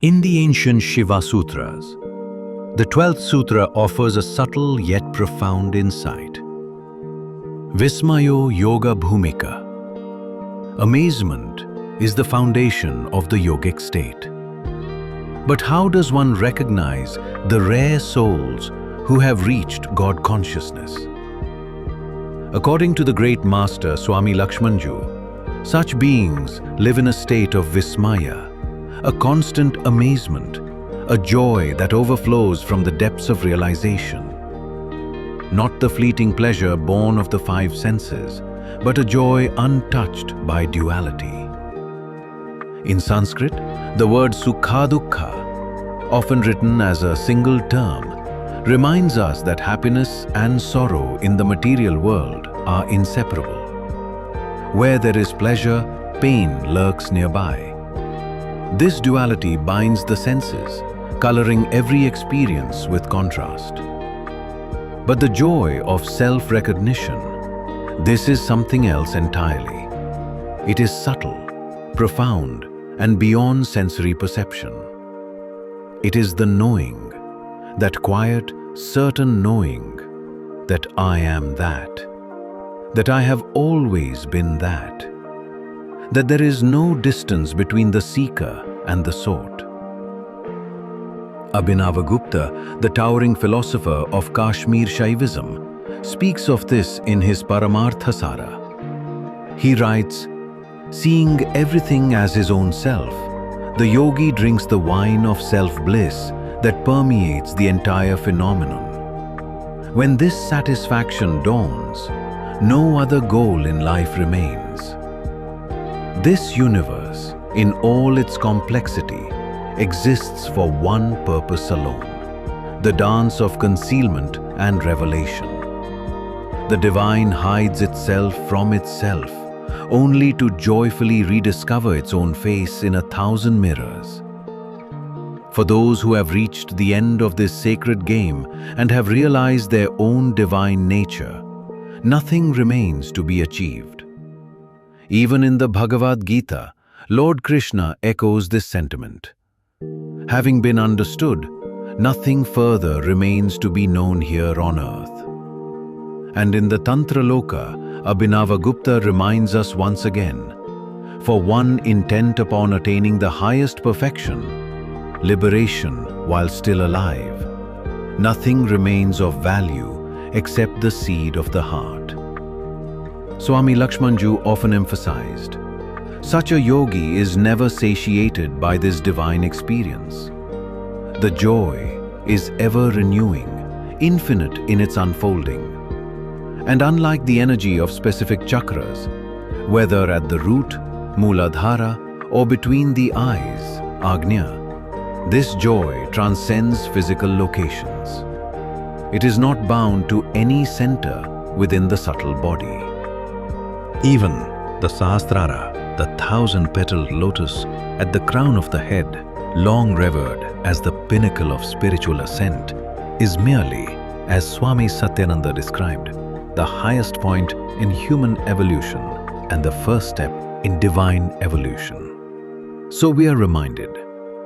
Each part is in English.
In the ancient Shiva Sutras, the 12th sutra offers a subtle yet profound insight. Vismayo Yogabhūmikāḥ. Amazement is the foundation of the yogic state. But how does one recognize the rare souls who have reached God consciousness? According to the great master Swami Lakshmanju, such beings live in a state of Vismaya, a constant amazement, a joy that overflows from the depths of realization. Not the fleeting pleasure born of the five senses, but a joy untouched by duality. In Sanskrit, the word sukha dukkha, often written as a single term, reminds us that happiness and sorrow in the material world are inseparable. Where there is pleasure, pain lurks nearby. This duality binds the senses, coloring every experience with contrast. But the joy of self-recognition, this is something else entirely. It is subtle, profound, and beyond sensory perception. It is the knowing, that quiet, certain knowing, that I am that I have always been that there is no distance between the seeker and the sought. Abhinavagupta, the towering philosopher of Kashmir Shaivism, speaks of this in his Paramarthasara. He writes, "Seeing everything as his own self, the yogi drinks the wine of self-bliss that permeates the entire phenomenon. When this satisfaction dawns, no other goal in life remains. This universe, in all its complexity, exists for one purpose alone, the dance of concealment and revelation. The divine hides itself from itself, only to joyfully rediscover its own face in 1,000 mirrors. For those who have reached the end of this sacred game and have realized their own divine nature, nothing remains to be achieved." Even in the Bhagavad Gita, Lord Krishna echoes this sentiment. Having been understood, nothing further remains to be known here on earth. And in the Tantra Loka, Abhinavagupta reminds us once again, for one intent upon attaining the highest perfection, liberation while still alive, nothing remains of value except the seed of the heart. Swami Lakshmanju often emphasized, such a yogi is never satiated by this divine experience. The joy is ever renewing, infinite in its unfolding. And unlike the energy of specific chakras, whether at the root, Mooladhara, or between the eyes, Agnya, this joy transcends physical locations. It is not bound to any center within the subtle body. Even the Sahasrara, the 1,000-petaled lotus at the crown of the head, long revered as the pinnacle of spiritual ascent, is merely, as Swami Satyananda described, the highest point in human evolution and the first step in divine evolution. So we are reminded,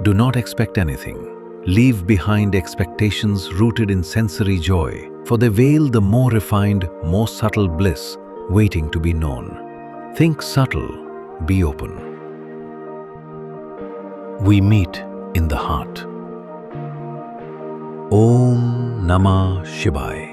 do not expect anything. Leave behind expectations rooted in sensory joy, for they veil the more refined, more subtle bliss waiting to be known. Think subtle, be open. We meet in the heart. Om Namah Shivaya.